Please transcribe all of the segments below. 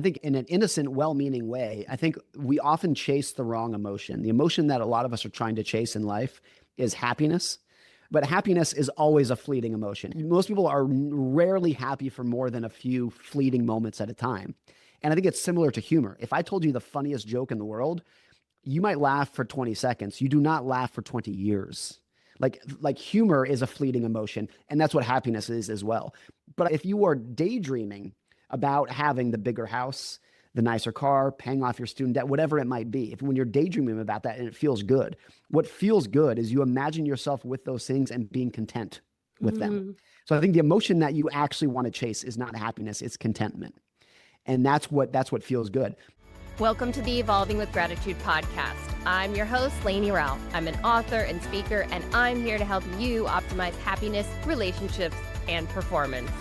I think in an innocent, well-meaning way, I think we often chase the wrong emotion. The emotion that a lot of us are trying to chase in life is happiness. But happiness is always a fleeting emotion. Most people are rarely happy for more than a few fleeting moments at a time. And I think it's similar to humor. If I told you the funniest joke in the world, you might laugh for 20 seconds. You do not laugh for 20 years. Like humor is a fleeting emotion, and that's what happiness is as well. But if you are daydreaming about having the bigger house, the nicer car, paying off your student debt, whatever it might be, if when you're daydreaming about that and it feels good, what feels good is you imagine yourself with those things and being content with them. So I think the emotion that you actually want to chase is not happiness, it's contentment. And that's what feels good. Welcome to the Evolving with Gratitude podcast. I'm your host, Lainey Rao. I'm an author and speaker, and I'm here to help you optimize happiness, relationships, and performance.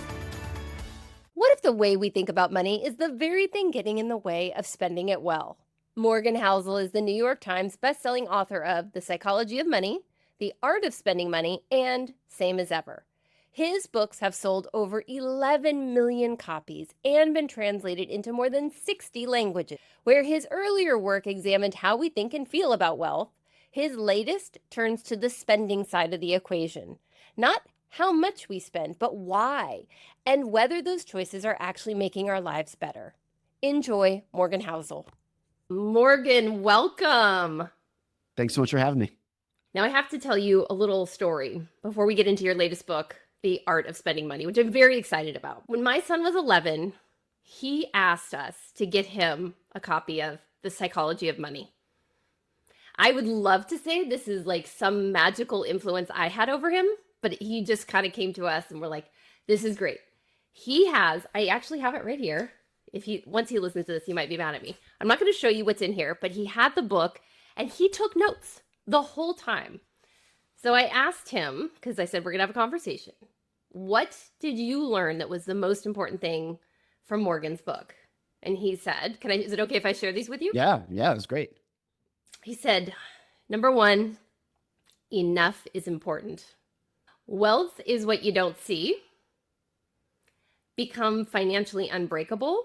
What if the way we think about money is the very thing getting in the way of spending it well? Morgan Housel is the New York Times bestselling author of The Psychology of Money, The Art of Spending Money, and Same as Ever. His books have sold over 11 million copies and been translated into more than 60 languages. Where his earlier work examined how we think and feel about wealth, his latest turns to the spending side of the equation. Not how much we spend, but why, and whether those choices are actually making our lives better. Enjoy Morgan Housel. Morgan, welcome. Thanks so much for having me. Now I have to tell you a little story before we get into your latest book, The Art of Spending Money, which I'm very excited about. When my son was 11, he asked us to get him a copy of The Psychology of Money. I would love to say this is like some magical influence I had over him, but he just kind of came to us and we're like, this is great. I actually have it right here. Once he listens to this, he might be mad at me. I'm not going to show you what's in here, but he had the book and he took notes the whole time. So I asked him, because I said, we're going to have a conversation. What did you learn that was the most important thing from Morgan's book? And he said, is it okay if I share these with you? Yeah, it was great. He said, number one, enough is important. Wealth is what you don't see. Become financially unbreakable.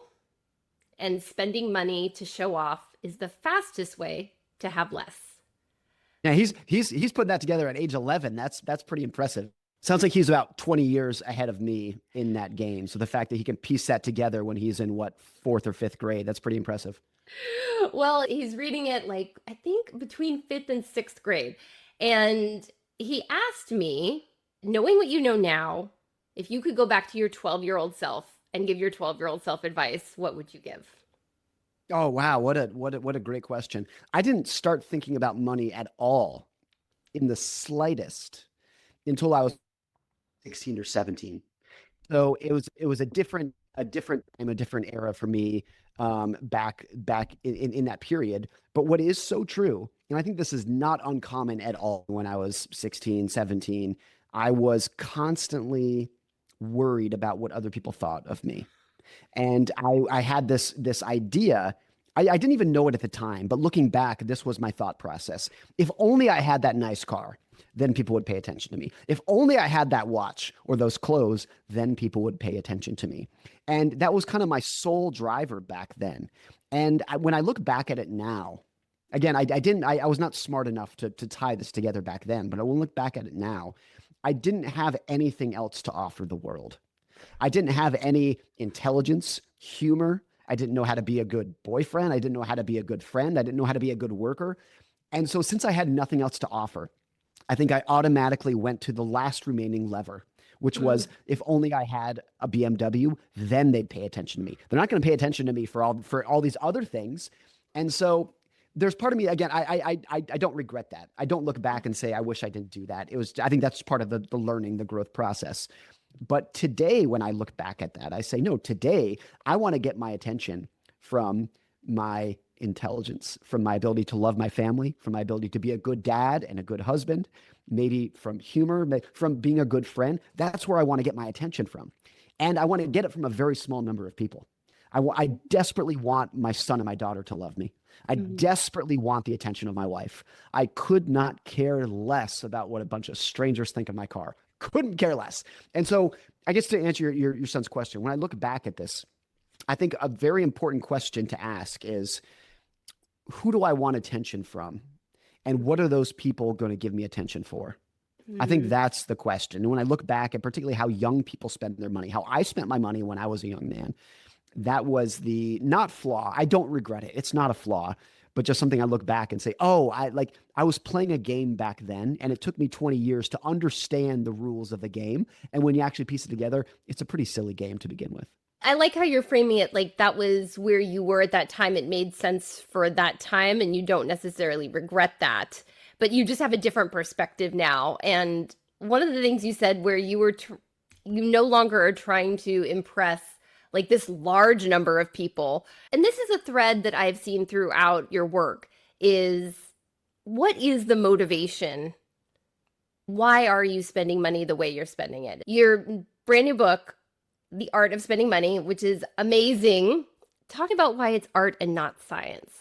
And spending money to show off is the fastest way to have less. Yeah, he's putting that together at age 11. That's pretty impressive. Sounds like he's about 20 years ahead of me in that game. So the fact that he can piece that together when he's in fourth or fifth grade, that's pretty impressive. Well, he's reading it I think between fifth and sixth grade. And he asked me, knowing what you know now, if you could go back to your 12-year-old self and give your 12-year-old self advice, what would you give? Oh, wow. What a great question. I didn't start thinking about money at all in the slightest until I was 16 or 17. So it was a different time, a different era for me back in that period. But what is so true, and I think this is not uncommon at all, when I was 16, 17, I was constantly worried about what other people thought of me. And I had this idea. I didn't even know it at the time, but looking back, this was my thought process. If only I had that nice car, then people would pay attention to me. If only I had that watch or those clothes, then people would pay attention to me. And that was kind of my sole driver back then. And when I look back at it now, again, I was not smart enough to tie this together back then, but I will look back at it now. I didn't have anything else to offer the world. I didn't have any intelligence, humor. I didn't know how to be a good boyfriend. I didn't know how to be a good friend. I didn't know how to be a good worker. And so since I had nothing else to offer, I think I automatically went to the last remaining lever, which was, if only I had a BMW, then they'd pay attention to me. They're not going to pay attention to me for all these other things. And so there's part of me, again, I don't regret that. I don't look back and say, I wish I didn't do that. I think that's part of the learning, the growth process. But today, when I look back at that, I say, no, today I want to get my attention from my intelligence, from my ability to love my family, from my ability to be a good dad and a good husband, maybe from humor, from being a good friend. That's where I want to get my attention from. And I want to get it from a very small number of people. I desperately want my son and my daughter to love me. I desperately want the attention of my wife. I could not care less about what a bunch of strangers think of my car. Couldn't care less. And so I guess to answer your son's question, when I look back at this, I think a very important question to ask is, who do I want attention from? And what are those people going to give me attention for? I think Mm, that's the question. And when I look back at particularly how young people spend their money, how I spent my money when I was a young man, that was the not flaw. I don't regret it. It's not a flaw, but just something I look back and say, oh, I was playing a game back then, and it took me 20 years to understand the rules of the game. And when you actually piece it together, it's a pretty silly game to begin with. I like how you're framing it like that was where you were at that time. It made sense for that time, and you don't necessarily regret that, but you just have a different perspective now. And one of the things you said where you no longer are trying to impress like this large number of people. And this is a thread that I've seen throughout your work is what is the motivation? Why are you spending money the way you're spending it? Your brand new book, The Art of Spending Money, which is amazing. Talk about why it's art and not science.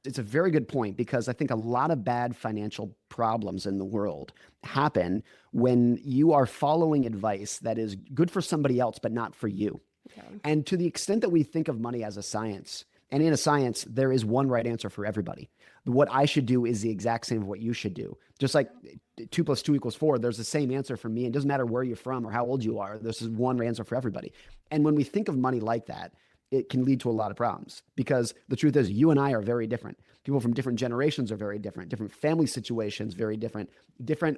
It's a very good point because I think a lot of bad financial problems in the world happen when you are following advice that is good for somebody else, but not for you. Yeah. And to the extent that we think of money as a science, and in a science, there is one right answer for everybody. What I should do is the exact same of what you should do. Just like 2 + 2 = 4, there's the same answer for me. It doesn't matter where you're from or how old you are. There's one answer for everybody. And when we think of money like that, it can lead to a lot of problems because the truth is you and I are very different. People from different generations are very different family situations, very different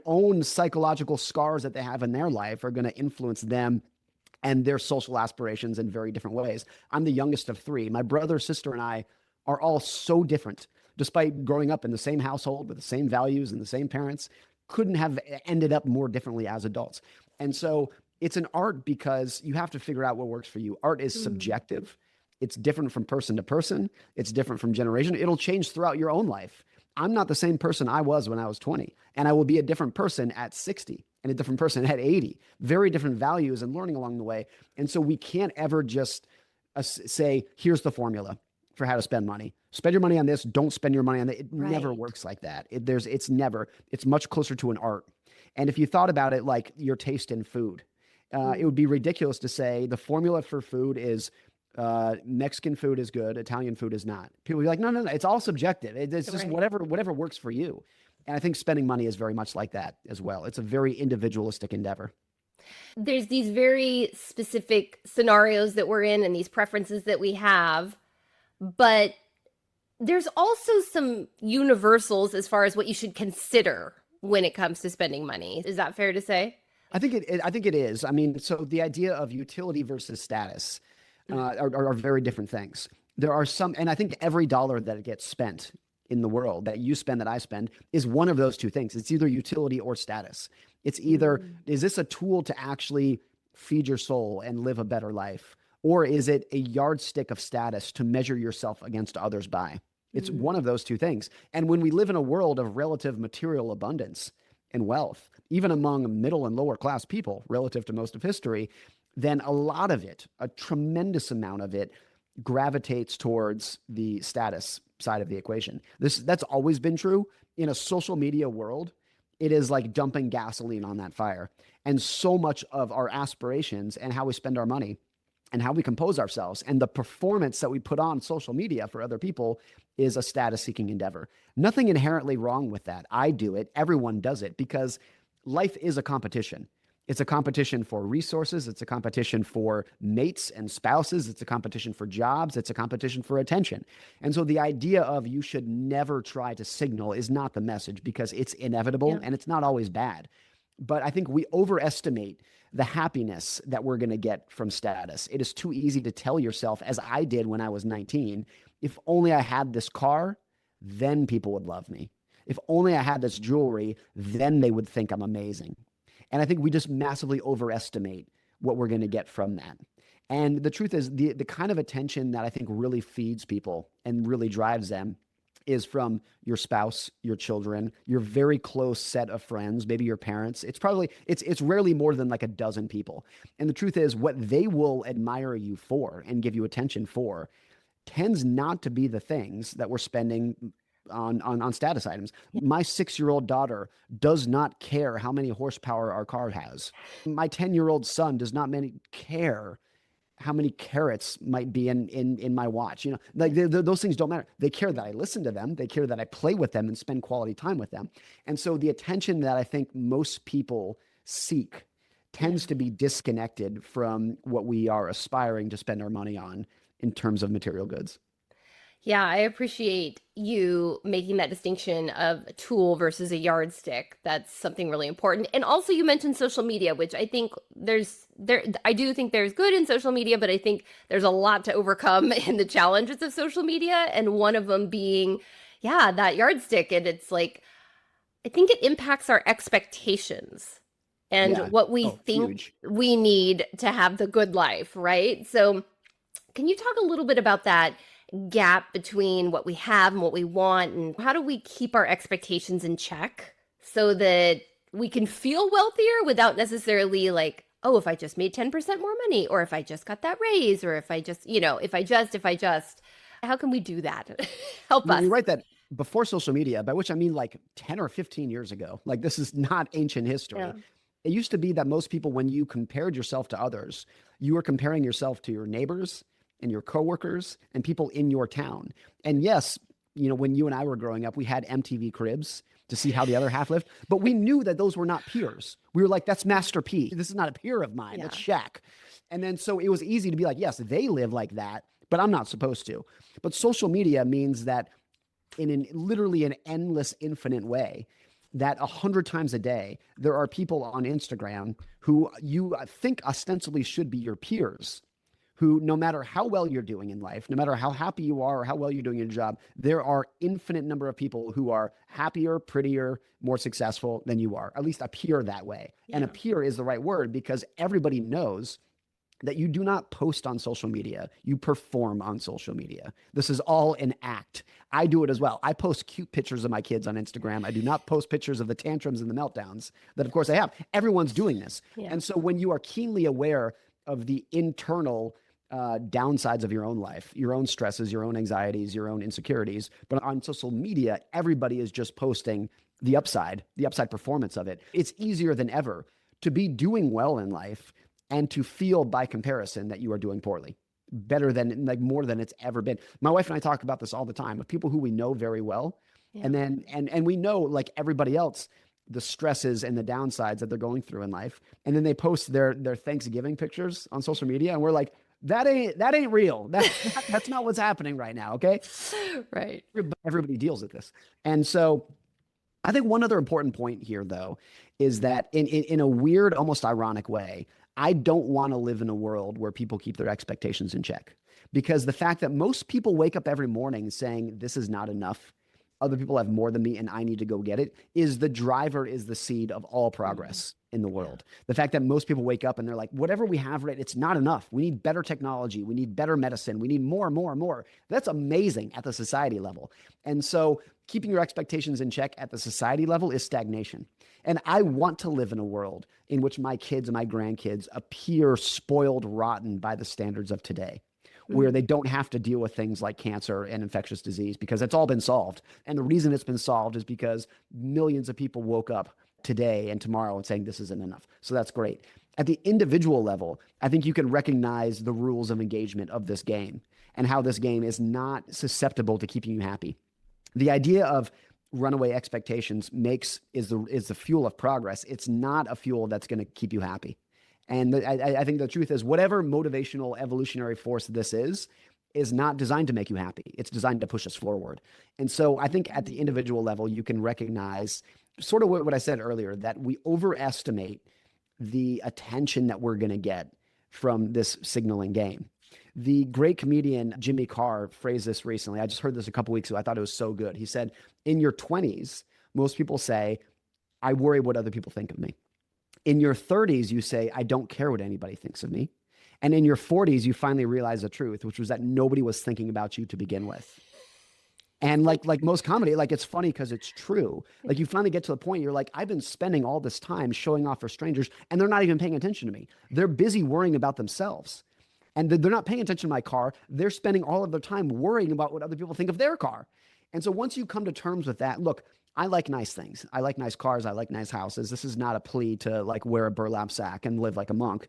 own psychological scars that they have in their life are going to influence them and their social aspirations in very different ways. I'm the youngest of three. My brother, sister, and I are all so different, despite growing up in the same household with the same values and the same parents, couldn't have ended up more differently as adults. And so it's an art because you have to figure out what works for you. Art is subjective. It's different from person to person. It's different from generation. It'll change throughout your own life. I'm not the same person I was when I was 20, and I will be a different person at 60 and a different person at 80. Very different values and learning along the way. And so we can't ever just say, here's the formula for how to spend money. Spend your money on this. Don't spend your money on that. It never Right. works like that. It's much closer to an art. And if you thought about it like your taste in food, it would be ridiculous to say the formula for food is Mexican food is good, Italian food is not. People will be like, no, it's all subjective. It's just Right. whatever works for you. And I think spending money is very much like that as well. It's a very individualistic endeavor. There's these very specific scenarios that we're in and these preferences that we have, but there's also some universals as far as what you should consider when it comes to spending money. Is that fair to say? I think it is. I mean, so the idea of utility versus status are very different things. There are some, and I think every dollar that gets spent in the world that you spend, that I spend, is one of those two things. It's either utility or status. It's either, is this a tool to actually feed your soul and live a better life? Or is it a yardstick of status to measure yourself against others by? It's one of those two things. And when we live in a world of relative material abundance and wealth, even among middle and lower class people relative to most of history, then a lot of it, a tremendous amount of it, gravitates towards the status side of the equation. That's always been true in a social media world. It is like dumping gasoline on that fire. And so much of our aspirations and how we spend our money and how we compose ourselves and the performance that we put on social media for other people is a status seeking endeavor. Nothing inherently wrong with that. I do it. Everyone does it because life is a competition. It's a competition for resources. It's a competition for mates and spouses. It's a competition for jobs. It's a competition for attention. And so the idea of you should never try to signal is not the message because it's inevitable and it's not always bad. But I think we overestimate the happiness that we're going to get from status. It is too easy to tell yourself, as I did when I was 19, if only I had this car, then people would love me. If only I had this jewelry, then they would think I'm amazing. And I think we just massively overestimate what we're going to get from that. And the truth is, the kind of attention that I think really feeds people and really drives them is from your spouse, your children, your very close set of friends, maybe your parents. It's rarely more than like a dozen people. And the truth is, what they will admire you for and give you attention for tends not to be the things that we're spending on status items. My 6-year-old daughter does not care how many horsepower our car has. My 10-year-old son does not care how many carats might be in my watch. Like those things don't matter. They care that I listen to them. They care that I play with them and spend quality time with them. And so the attention that I think most people seek Yeah. tends to be disconnected from what we are aspiring to spend our money on in terms of material goods. Yeah, I appreciate you making that distinction of a tool versus a yardstick. That's something really important. And also you mentioned social media, which I think I do think there's good in social media, but I think there's a lot to overcome in the challenges of social media. And one of them being, yeah, that yardstick. And it's like, I think it impacts our expectations and Yeah. what we Oh, think huge. we need to have the good life, right? So, can you talk a little bit about that gap between what we have and what we want, and how do we keep our expectations in check so that we can feel wealthier without necessarily like, oh, if I just made 10% more money, or if I just got that raise, or if I just, if I just, how can we do that? Help Well, us. you're right that before social media, by which I mean like 10 or 15 years ago, like this is not ancient Yeah. history. It used to be that most people, when you compared yourself to others, you were comparing yourself to your neighbors and your coworkers and people in your town. And yes, when you and I were growing up, we had MTV Cribs to see how the other half lived, but we knew that those were not peers. We were like, that's Master P. This is not a peer of mine. Yeah. That's Shaq. And then so it was easy to be like, yes, they live like that, but I'm not supposed to. But social media means that literally an endless, infinite way, that 100 times a day, there are people on Instagram who you think ostensibly should be your peers, who, no matter how well you're doing in life, no matter how happy you are or how well you're doing your job, there are infinite number of people who are happier, prettier, more successful than you are, at least appear that way. And Yeah. appear is the right word because everybody knows that you do not post on social media. You perform on social media. This is all an act. I do it as well. I post cute pictures of my kids on Instagram. I do not post pictures of the tantrums and the meltdowns that, of course, I have. Everyone's doing this. Yeah. And so when you are keenly aware of the internal downsides of your own life, your own stresses, your own anxieties, your own insecurities, but on social media, everybody is just posting the upside performance of it. It's easier than ever to be doing well in life and to feel by comparison that you are doing poorly, better than, like, more than it's ever been. My wife and I talk about this all the time with people who we know very well. Yeah. And then, and we know, like everybody else, the stresses and the downsides that they're going through in life. And then they post their Thanksgiving pictures on social media. And we're like, that ain't real. That's not what's happening right now. Okay. Right. Everybody deals with this. And so I think one other important point here, though, is that in a weird, almost ironic way, I don't want to live in a world where people keep their expectations in check, because the fact that most people wake up every morning saying, this is not enough, other people have more than me and I need to go get it, is the seed of all progress in the world. The fact that most people wake up and they're like, whatever we have, right, it's not enough. We need better technology. We need better medicine. We need more and more and more. That's amazing at the society level. And so keeping your expectations in check at the society level is stagnation. And I want to live in a world in which my kids and my grandkids appear spoiled rotten by the standards of today, where they don't have to deal with things like cancer and infectious disease because it's all been solved. And the reason it's been solved is because millions of people woke up today and tomorrow and saying this isn't enough. So that's great. At the individual level, I think you can recognize the rules of engagement of this game and how this game is not susceptible to keeping you happy. The idea of runaway expectations is the fuel of progress. It's not a fuel that's going to keep you happy. And I think the truth is, whatever motivational evolutionary force this is not designed to make you happy. It's designed to push us forward. And so I think at the individual level, you can recognize sort of what I said earlier, that we overestimate the attention that we're going to get from this signaling game. The great comedian Jimmy Carr phrased this recently. I just heard this a couple weeks ago. I thought it was so good. He said, in your 20s, most people say, I worry what other people think of me. In your 30s, you say, I don't care what anybody thinks of me. And in your 40s, you finally realize the truth, which was that nobody was thinking about you to begin with. And like most comedy, like, it's funny because it's true. Like, you finally get to the point, you're like, I've been spending all this time showing off for strangers and they're not even paying attention to me. They're busy worrying about themselves. And they're not paying attention to my car. They're spending all of their time worrying about what other people think of their car. And so once you come to terms with that, look, I like nice things. I like nice cars. I like nice houses. This is not a plea to like wear a burlap sack and live like a monk.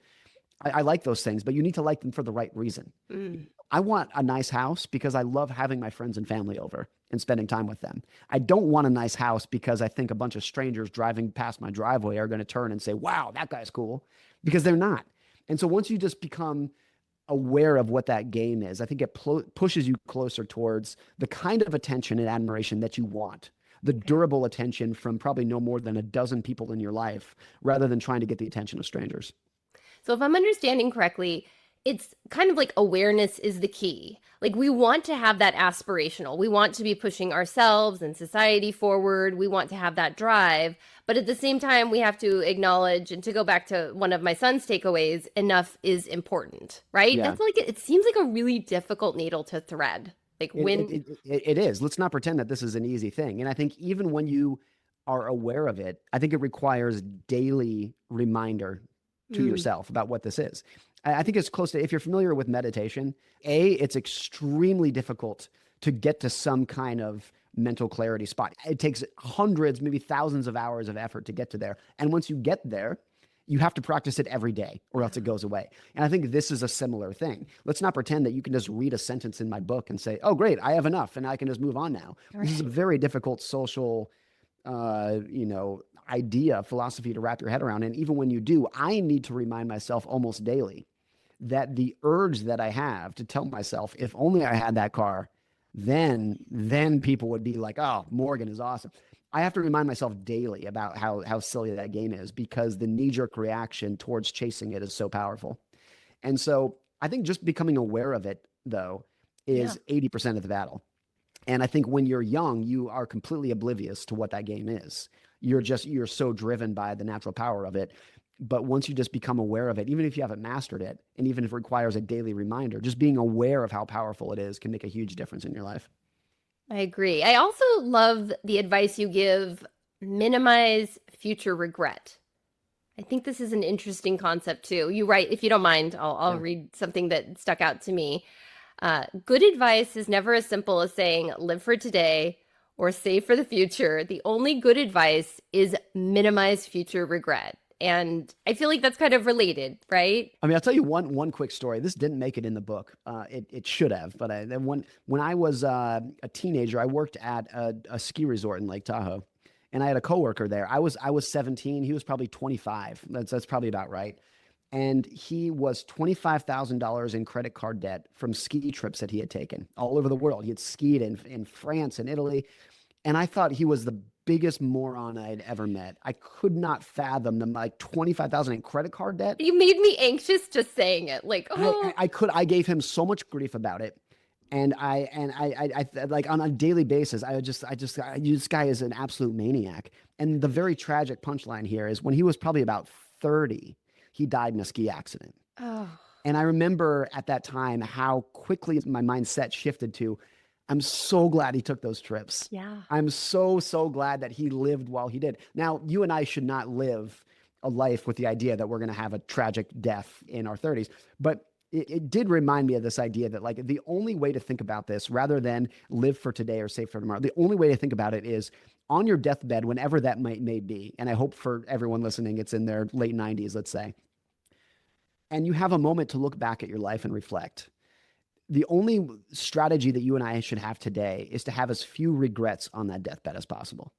I like those things, but you need to like them for the right reason. Mm. I want a nice house because I love having my friends and family over and spending time with them. I don't want a nice house because I think a bunch of strangers driving past my driveway are going to turn and say, wow, that guy's cool, because they're not. And so once you just become aware of what that game is, I think it pushes you closer towards the kind of attention and admiration that you want, the durable attention from probably no more than a dozen people in your life, rather than trying to get the attention of strangers. So if I'm understanding correctly, it's kind of like awareness is the key. Like we want to have that aspirational. We want to be pushing ourselves and society forward. We want to have that drive. But at the same time, we have to acknowledge, and to go back to one of my son's takeaways, enough is important, right? Yeah. That's like, it seems like a really difficult needle to thread. Like It is. Let's not pretend that this is an easy thing. And I think even when you are aware of it, I think it requires daily reminder to Mm, yourself about what this is. I think it's close to, if you're familiar with meditation, it's extremely difficult to get to some kind of mental clarity spot. It takes hundreds, maybe thousands of hours of effort to get to there. And once you get there, you have to practice it every day or else it goes away. And I think this is a similar thing. Let's not pretend that you can just read a sentence in my book and say, oh, great, I have enough and I can just move on now. right. This is a very difficult social, idea, philosophy to wrap your head around. And even when you do, I need to remind myself almost daily that the urge that I have to tell myself, if only I had that car, then people would be like, oh, Morgan is awesome. I have to remind myself daily about how silly that game is, because the knee-jerk reaction towards chasing it is so powerful. And so I think just becoming aware of it, though, is 80% of the battle. And I think when you're young, you are completely oblivious to what that game is. You're so driven by the natural power of it. But once you just become aware of it, even if you haven't mastered it, and even if it requires a daily reminder, just being aware of how powerful it is can make a huge difference in your life. I agree. I also love the advice you give: minimize future regret. I think this is an interesting concept too. You write, if you don't mind, I'll Yeah. read something that stuck out to me. Good advice is never as simple as saying, live for today or save for the future. The only good advice is minimize future regret. And I feel like that's kind of related, right? I mean, I'll tell you one quick story. This didn't make it in the book. It should have, but when I was a teenager, I worked at a ski resort in Lake Tahoe, and I had a coworker there. I was 17. He was probably 25. That's probably about right. And he was $25,000 in credit card debt from ski trips that he had taken all over the world. He had skied in France and Italy. And I thought he was the biggest moron I'd ever met. I could not fathom them, like 25,000 in credit card debt. You made me anxious just saying it. Like, oh, I gave him so much grief about it. And I like on a daily basis, this guy is an absolute maniac. And the very tragic punchline here is when he was probably about 30, he died in a ski accident. oh, And I remember at that time how quickly my mindset shifted to, I'm so glad he took those trips. yeah. I'm so glad that he lived while he did. Now, you and I should not live a life with the idea that we're going to have a tragic death in our 30s. But it did remind me of this idea that, like, the only way to think about this, rather than live for today or save for tomorrow, the only way to think about it is on your deathbed, whenever that may be. And I hope for everyone listening, it's in their late 90s, let's say. And you have a moment to look back at your life and reflect. The only strategy that you and I should have today is to have as few regrets on that deathbed as possible.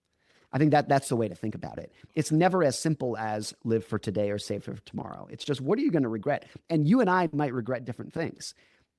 I think that's the way to think about it. It's never as simple as live for today or save for tomorrow. It's just, what are you going to regret? And you and I might regret different things.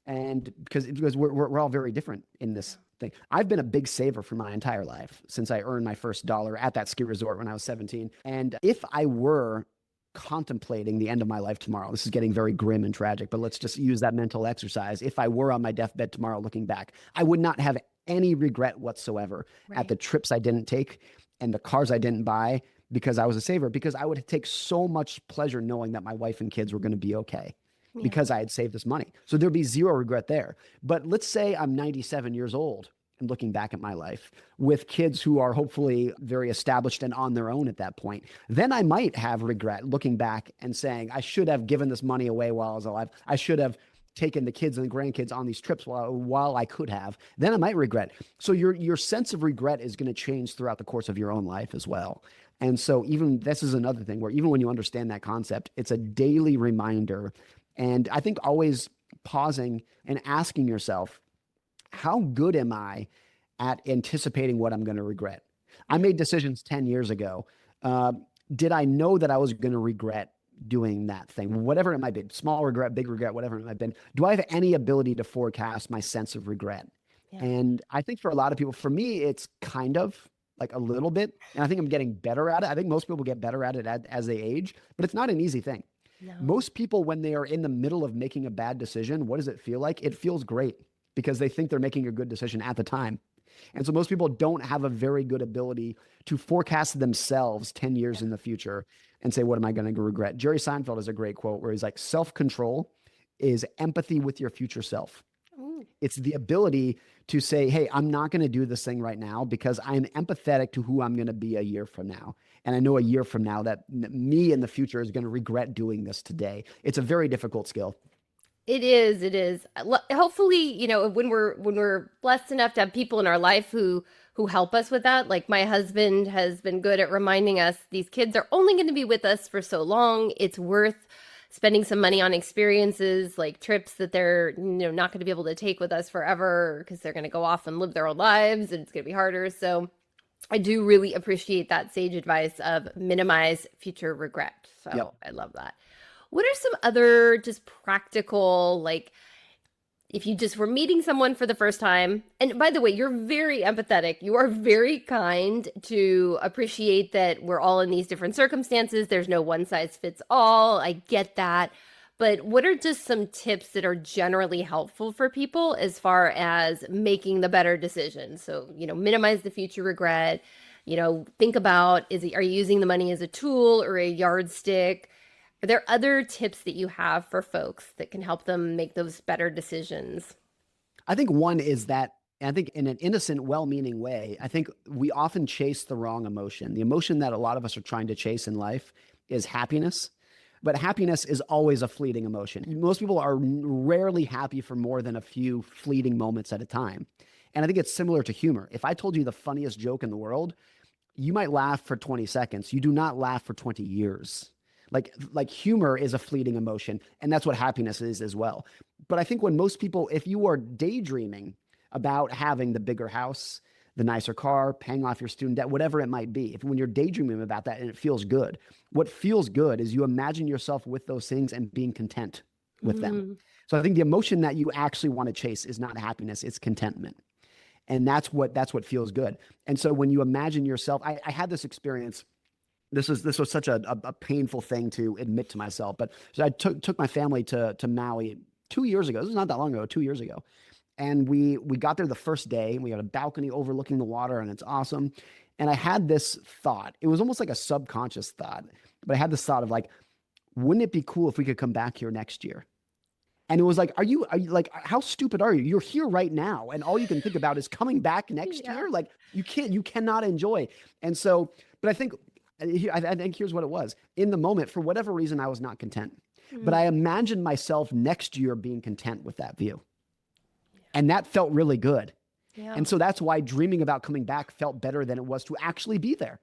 And because we're all very different in this thing. I've been a big saver for my entire life since I earned my first dollar at that ski resort when I was 17. And if I were contemplating the end of my life tomorrow, this is getting very grim and tragic, but let's just use that mental exercise. If I were on my deathbed tomorrow looking back, I would not have any regret whatsoever at the trips I didn't take and the cars I didn't buy because I was a saver, because I would take so much pleasure knowing that my wife and kids were going to be okay because I had saved this money. So there'd be zero regret there. But let's say I'm 97 years old and looking back at my life with kids who are hopefully very established and on their own at that point, then I might have regret looking back and saying, I should have given this money away while I was alive. I should have taken the kids and the grandkids on these trips while I could have. Then I might regret. So your sense of regret is going to change throughout the course of your own life as well. And so even this is another thing where even when you understand that concept, it's a daily reminder And I think always pausing and asking yourself, how good am I at anticipating what I'm going to regret? I made decisions 10 years ago. Uh, did I know that I was going to regret doing that thing, whatever it might be, small regret, big regret, whatever it might be? Do I have any ability to forecast my sense of regret? Yeah. And I think for a lot of people, for me, it's kind of like a little bit. And I think I'm getting better at it. I think most people get better at it as they age, but it's not an easy thing. No. Most people, when they are in the middle of making a bad decision, what does it feel like? It feels great because they think they're making a good decision at the time. And so most people don't have a very good ability to forecast themselves 10 years in the future and say, what am I going to regret? Jerry Seinfeld has a great quote where he's like, self-control is empathy with your future self. Ooh. It's the ability to say, hey, I'm not going to do this thing right now because I'm empathetic to who I'm going to be a year from now. And I know a year from now that me in the future is going to regret doing this today. It's a very difficult skill. It is. It is. Hopefully, when we're blessed enough to have people in our life who help us with that. Like my husband has been good at reminding us these kids are only going to be with us for so long. It's worth spending some money on experiences like trips that they're not going to be able to take with us forever because they're going to go off and live their own lives and it's going to be harder. So I do really appreciate that sage advice of minimize future regret. So Yep. I love that. What are some other just practical, like if you just were meeting someone for the first time, and by the way, you're very empathetic. You are very kind to appreciate that we're all in these different circumstances. There's no one size fits all. I get that. But what are just some tips that are generally helpful for people as far as making the better decisions? So, minimize the future regret, think about, are you using the money as a tool or a yardstick? Are there other tips that you have for folks that can help them make those better decisions? I think one is that, and I think in an innocent, well-meaning way, I think we often chase the wrong emotion. The emotion that a lot of us are trying to chase in life is happiness, but happiness is always a fleeting emotion. Most people are rarely happy for more than a few fleeting moments at a time. And I think it's similar to humor. If I told you the funniest joke in the world, you might laugh for 20 seconds. You do not laugh for 20 years. Like humor is a fleeting emotion, and that's what happiness is as well. But I think when most people, if you are daydreaming about having the bigger house, the nicer car, paying off your student debt, whatever it might be, when you're daydreaming about that and it feels good, what feels good is you imagine yourself with those things and being content with them. So I think the emotion that you actually want to chase is not happiness, it's contentment. And that's what feels good. And so when you imagine yourself, I had this experience. This was such a painful thing to admit to myself. But so I took my family to Maui 2 years ago. This is not that long ago, 2 years ago. And we got there the first day. We had a balcony overlooking the water, and it's awesome. And I had this thought. It was almost like a subconscious thought, but I had this thought of like, wouldn't it be cool if we could come back here next year? And it was like, are you like, how stupid are you? You're here right now, and all you can think about is coming back next year. Like you cannot enjoy. And so, but I think here's what it was. In the moment, for whatever reason, I was not content. But I imagined myself next year being content with that view. And that felt really good. Yeah. And so that's why dreaming about coming back felt better than it was to actually be there.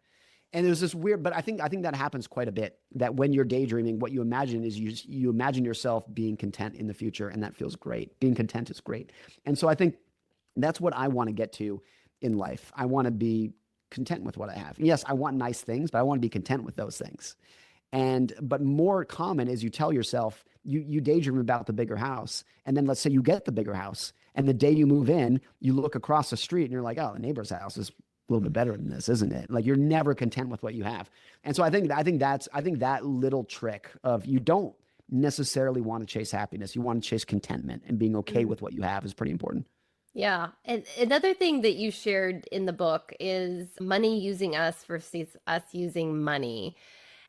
And it was this weird, but I think that happens quite a bit, that when you're daydreaming, what you imagine is you imagine yourself being content in the future, and that feels great. Being content is great. And so I think that's what I want to get to in life. I want to be content with what I have. Yes, I want nice things, but I want to be content with those things. But more common is you tell yourself, you daydream about the bigger house. And then let's say you get the bigger house. And the day you move in, you look across the street and you're like, oh, the neighbor's house is a little bit better than this, isn't it? Like you're never content with what you have. And so I think that little trick of you don't necessarily want to chase happiness. You want to chase contentment, and being okay with what you have is pretty important. Yeah. And another thing that you shared in the book is money using us versus us using money.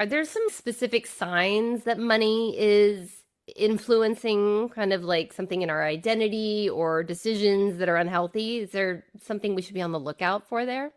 Are there some specific signs that money is influencing kind of like something in our identity or decisions that are unhealthy? Is there something we should be on the lookout for there?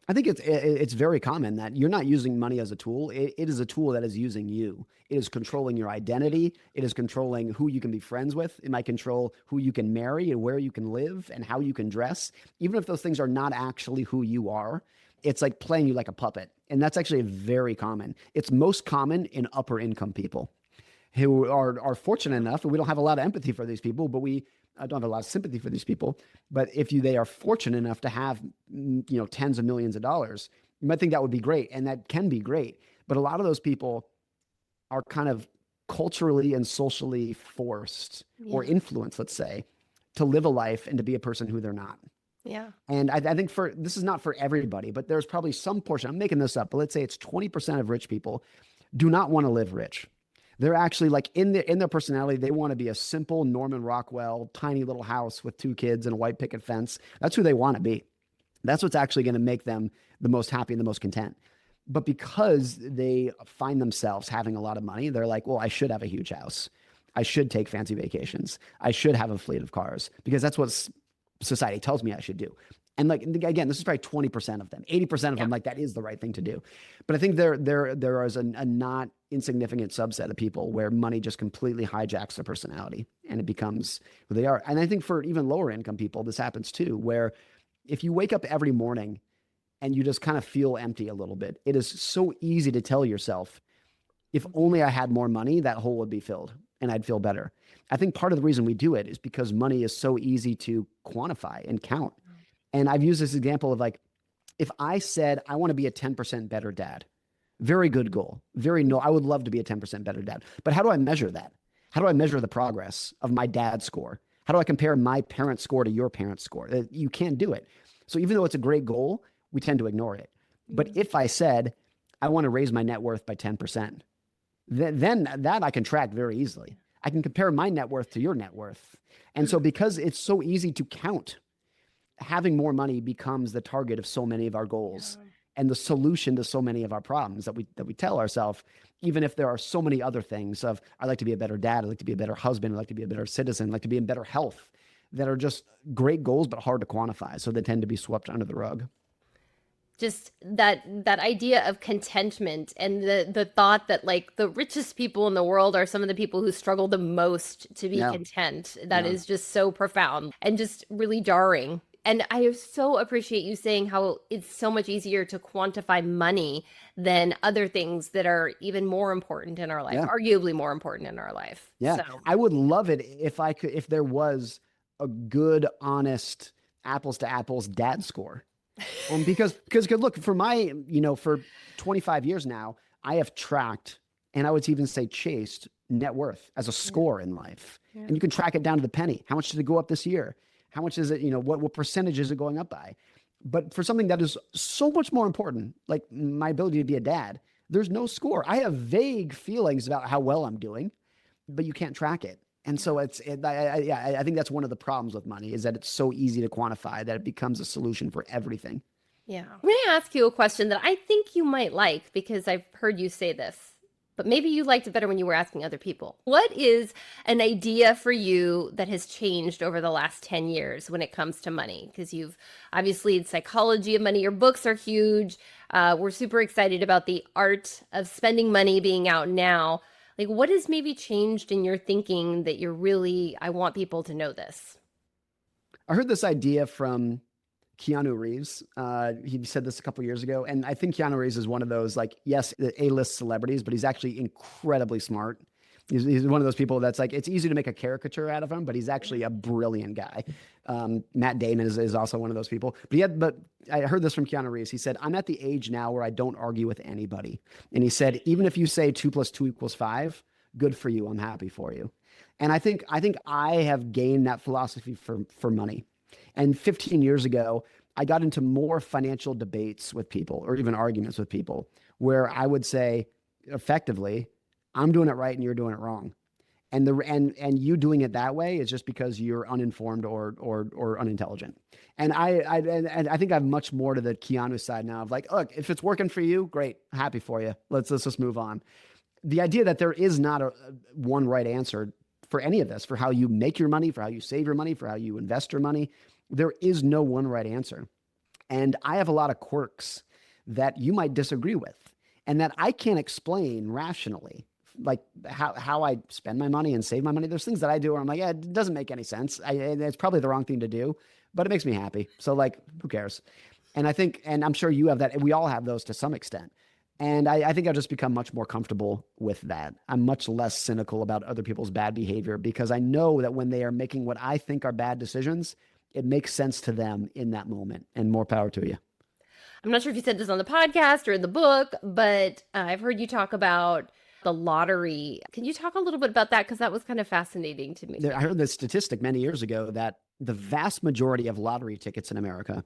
I think it's very common that you're not using money as a tool. It is a tool that is using you. It is controlling your identity. It is controlling who you can be friends with. It might control who you can marry and where you can live and how you can dress. Even if those things are not actually who you are, it's like playing you like a puppet. And that's actually very common. It's most common in upper income people. who are fortunate enough, and we don't have a lot of empathy for these people, but we don't have a lot of sympathy for these people. But if they are fortunate enough to have, tens of millions of dollars, you might think that would be great, and that can be great. But a lot of those people are kind of culturally and socially forced or influenced, let's say, to live a life and to be a person who they're not. Yeah. And I think this is not for everybody, but there's probably some portion, I'm making this up, but let's say it's 20% of rich people do not want to live rich. They're actually like in their personality, they want to be a simple Norman Rockwell, tiny little house with 2 kids and a white picket fence. That's who they want to be. That's what's actually going to make them the most happy and the most content. But because they find themselves having a lot of money, they're like, well, I should have a huge house. I should take fancy vacations. I should have a fleet of cars because that's what society tells me I should do. And like, again, this is probably 20% of them, 80% of them, like that is the right thing to do. But I think there is a not insignificant subset of people where money just completely hijacks their personality and it becomes who they are. And I think for even lower income people, this happens too, where if you wake up every morning and you just kind of feel empty a little bit, it is so easy to tell yourself, if only I had more money, that hole would be filled and I'd feel better. I think part of the reason we do it is because money is so easy to quantify and count. And I've used this example of like, if I said, I want to be a 10% better dad, very good goal. I would love to be a 10% better dad. But how do I measure that? How do I measure the progress of my dad's score? How do I compare my parent's score to your parent's score? You can't do it. So even though it's a great goal, we tend to ignore it. But if I said, I want to raise my net worth by 10%, then that I can track very easily. I can compare my net worth to your net worth. And so because it's so easy to count, having more money becomes the target of so many of our goals and the solution to so many of our problems that we tell ourselves, even if there are so many other things of, I'd like to be a better dad, I'd like to be a better husband, I'd like to be a better citizen, I'd like to be in better health, that are just great goals, but hard to quantify. So they tend to be swept under the rug. Just that idea of contentment and the thought that like the richest people in the world are some of the people who struggle the most to be content. That is just so profound and just really jarring. And I so appreciate you saying how it's so much easier to quantify money than other things that are even more important in our life, arguably more important in our life. Yeah. So. I would love it if there was a good, honest apples to apples dad score. Because look, for for 25 years now, I have tracked, and I would even say chased, net worth as a score in life. And you can track it down to the penny. How much did it go up this year? How much is it, what percentage is it going up by? But for something that is so much more important, like my ability to be a dad, there's no score. I have vague feelings about how well I'm doing, but you can't track it. And so I think that's one of the problems with money is that it's so easy to quantify that it becomes a solution for everything. Yeah. I'm going to ask you a question that I think you might like because I've heard you say this, but maybe you liked it better when you were asking other people. What is an idea for you that has changed over the last 10 years when it comes to money? Because you've obviously psychology of money, your books are huge. We're super excited about the art of spending money being out now. Like, what has maybe changed in your thinking that I want people to know this? I heard this idea from Keanu Reeves. He said this a couple of years ago. And I think Keanu Reeves is one of those, like, yes, A-list celebrities, but he's actually incredibly smart. He's one of those people that's like, it's easy to make a caricature out of him, but he's actually a brilliant guy. Matt Damon is also one of those people. But I heard this from Keanu Reeves. He said, I'm at the age now where I don't argue with anybody. And he said, even if you say 2 + 2 = 5, good for you. I'm happy for you. And I think I have gained that philosophy for money. And 15 years ago, I got into more financial debates with people or even arguments with people where I would say effectively, I'm doing it right and you're doing it wrong. And you doing it that way is just because you're uninformed or unintelligent. And I think I'm much more to the Keanu side now of like, look, if it's working for you, great, happy for you. Let's just move on. The idea that there is not one right answer for any of this, for how you make your money, for how you save your money, for how you invest your money, there is no one right answer. And I have a lot of quirks that you might disagree with and that I can't explain rationally. Like how I spend my money and save my money. There's things that I do where I'm like, yeah, it doesn't make any sense. It's probably the wrong thing to do, but it makes me happy. So like, who cares? And I think, and I'm sure you have that. And we all have those to some extent. And I think I've just become much more comfortable with that. I'm much less cynical about other people's bad behavior because I know that when they are making what I think are bad decisions, it makes sense to them in that moment. And more power to you. I'm not sure if you said this on the podcast or in the book, but I've heard you talk about the lottery. Can you talk a little bit about that? Because that was kind of fascinating to me. I heard this statistic many years ago that the vast majority of lottery tickets in America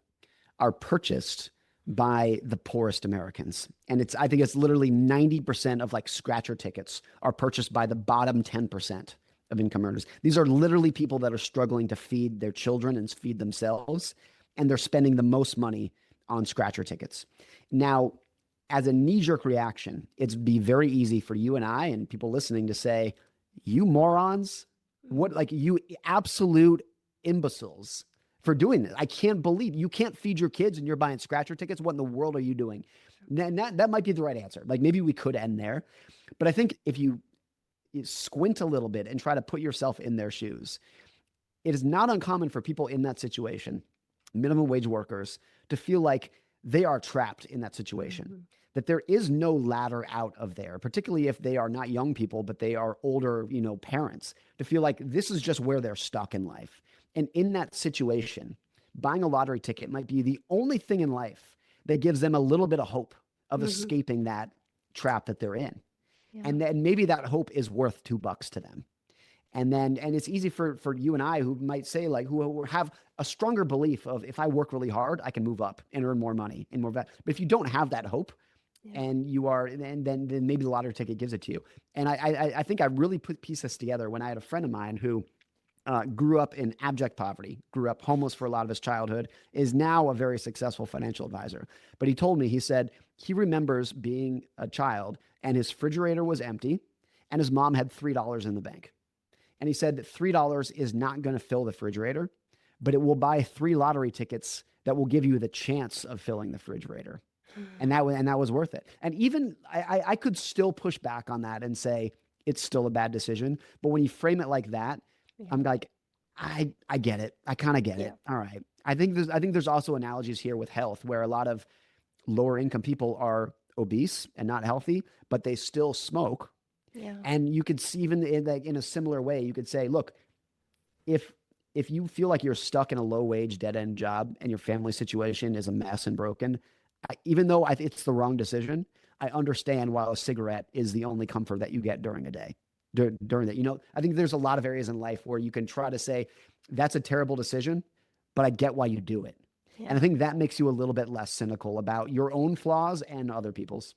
are purchased by the poorest Americans. And I think it's literally 90% of like scratcher tickets are purchased by the bottom 10% of income earners. These are literally people that are struggling to feed their children and feed themselves, and they're spending the most money on scratcher tickets. Now, as a knee-jerk reaction, it'd be very easy for you and I and people listening to say, you morons, what, like you absolute imbeciles for doing this. I can't believe you can't feed your kids and you're buying scratcher tickets. What in the world are you doing? And that might be the right answer. Like maybe we could end there. But I think if you squint a little bit and try to put yourself in their shoes, it is not uncommon for people in that situation, minimum wage workers, to feel like they are trapped in that situation, that there is no ladder out of there, particularly if they are not young people, but they are older, parents, to feel like this is just where they're stuck in life. And in that situation, buying a lottery ticket might be the only thing in life that gives them a little bit of hope of escaping that trap that they're in. Yeah. And then maybe that hope is worth $2 to them. And it's easy for you and I who might say like, who have a stronger belief of if I work really hard, I can move up and earn more money and more value. But if you don't have that hope, and you are, and then maybe the lottery ticket gives it to you. And I think I really put pieces together when I had a friend of mine who grew up in abject poverty, grew up homeless for a lot of his childhood, is now a very successful financial advisor. But he told me, he said he remembers being a child and his refrigerator was empty and his mom had $3 in the bank. And he said that $3 is not going to fill the refrigerator, but it will buy 3 lottery tickets that will give you the chance of filling the refrigerator. And that was worth it. And even I could still push back on that and say it's still a bad decision. But when you frame it like that, I'm like, I get it. I kind of get it. All right. I think there's also analogies here with health where a lot of lower income people are obese and not healthy, but they still smoke. Yeah. And you could see even in a similar way, you could say, look, if you feel like you're stuck in a low wage dead end job and your family situation is a mess and broken, even though it's the wrong decision, I understand why a cigarette is the only comfort that you get during a day. During that, I think there's a lot of areas in life where you can try to say, that's a terrible decision, but I get why you do it. Yeah. And I think that makes you a little bit less cynical about your own flaws and other people's.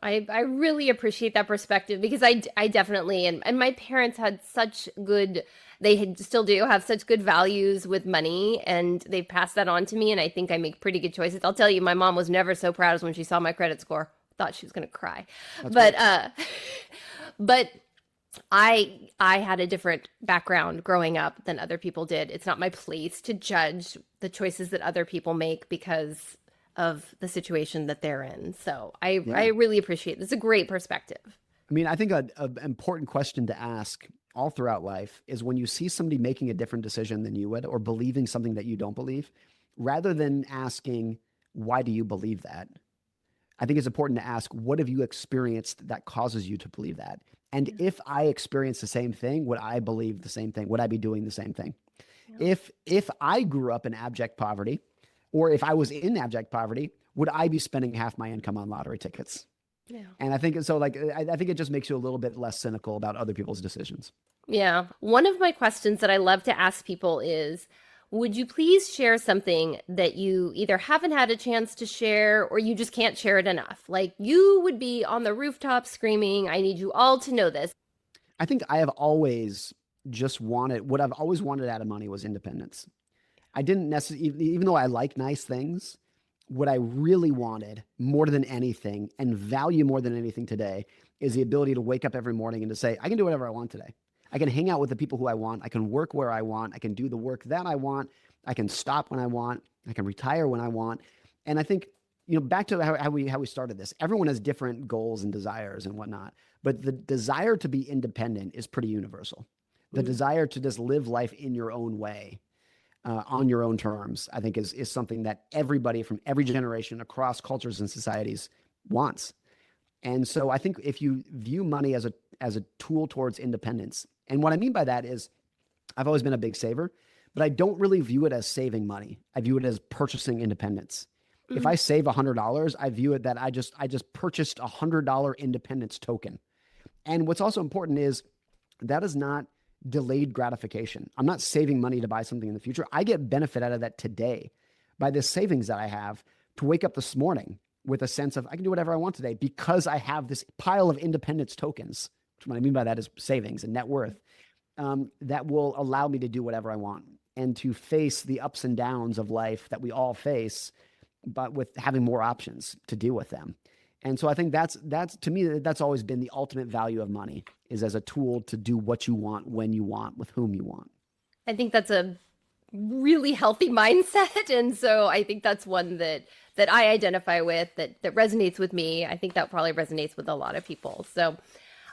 I really appreciate that perspective because I definitely, and my parents had still do have such good values with money, and they passed that on to me, and I think I make pretty good choices. I'll tell you, my mom was never so proud as when she saw my credit score. Thought she was going to cry. But I had a different background growing up than other people did. It's not my place to judge the choices that other people make because of the situation that they're in. So I really appreciate it. It's a great perspective. I mean, I think an important question to ask all throughout life is when you see somebody making a different decision than you would or believing something that you don't believe, rather than asking, why do you believe that? I think it's important to ask, what have you experienced that causes you to believe that? And if I experience the same thing, would I believe the same thing? Would I be doing the same thing? Yeah. If I grew up in abject poverty, or if I was in abject poverty, would I be spending half my income on lottery tickets? Yeah. And I think so. Like, I think it just makes you a little bit less cynical about other people's decisions. Yeah. One of my questions that I love to ask people is, would you please share something that you either haven't had a chance to share or you just can't share it enough? Like you would be on the rooftop screaming, I need you all to know this. I think I have always what I've always wanted out of money was independence. I didn't necessarily, even though I like nice things, what I really wanted more than anything and value more than anything today is the ability to wake up every morning and to say, I can do whatever I want today. I can hang out with the people who I want. I can work where I want. I can do the work that I want. I can stop when I want. I can retire when I want. And I think, back to how we started this, everyone has different goals and desires and whatnot, but the desire to be independent is pretty universal. The desire to just live life in your own way, on your own terms, I think is something that everybody from every generation across cultures and societies wants. And so I think if you view money as a tool towards independence, and what I mean by that is I've always been a big saver, but I don't really view it as saving money. I view it as purchasing independence. If I save $100, I view it that I just purchased $100 independence token. And what's also important is that is not delayed gratification. I'm not saving money to buy something in the future. I get benefit out of that today by the savings that I have to wake up this morning with a sense of I can do whatever I want today because I have this pile of independence tokens, which what I mean by that is savings and net worth, that will allow me to do whatever I want and to face the ups and downs of life that we all face, but with having more options to deal with them. And so I think that's to me, that's always been the ultimate value of money, is as a tool to do what you want, when you want, with whom you want. I think that's a really healthy mindset. And so I think that's one that I identify with, that resonates with me. I think that probably resonates with a lot of people. So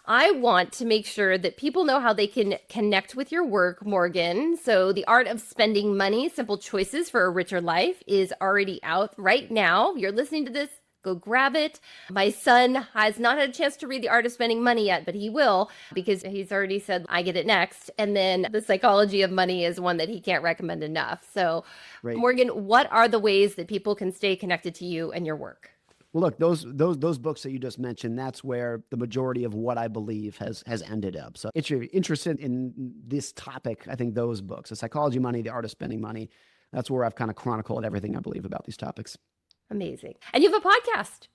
I want to make sure that people know how they can connect with your work, Morgan. So The Art of Spending Money, Simple Choices for a Richer Life is already out right now. You're listening to this, go grab it. My son has not had a chance to read The Art of Spending Money yet, but he will, because he's already said, I get it next. And then The Psychology of Money is one that he can't recommend enough. So Right. Morgan, what are the ways that people can stay connected to you and your work? Well, look, those books that you just mentioned, that's where the majority of what I believe has ended up. So if you're interested in this topic, I think those books, The Psychology of Money, The Art of Spending Money, that's where I've kind of chronicled everything I believe about these topics. Amazing. And you have a podcast.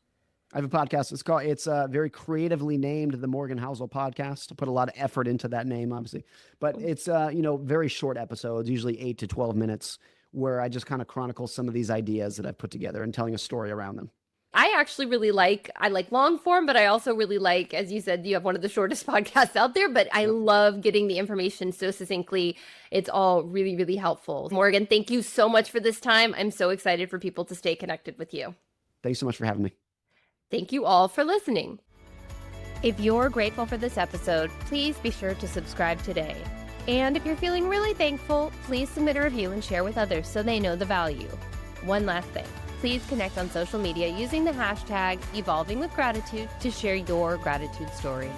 I have a podcast. It's very creatively named the Morgan Housel Podcast. I put a lot of effort into that name, obviously, but it's, very short episodes, usually 8 to 12 minutes, where I just kind of chronicle some of these ideas that I've put together and telling a story around them. I actually really like long form, but I also really like, as you said, you have one of the shortest podcasts out there, but I love getting the information so succinctly. It's all really, really helpful. Morgan, thank you so much for this time. I'm so excited for people to stay connected with you. Thanks so much for having me. Thank you all for listening. If you're grateful for this episode, please be sure to subscribe today. And if you're feeling really thankful, please submit a review and share with others so they know the value. One last thing. Please connect on social media using the hashtag #EvolvingWithGratitude to share your gratitude stories.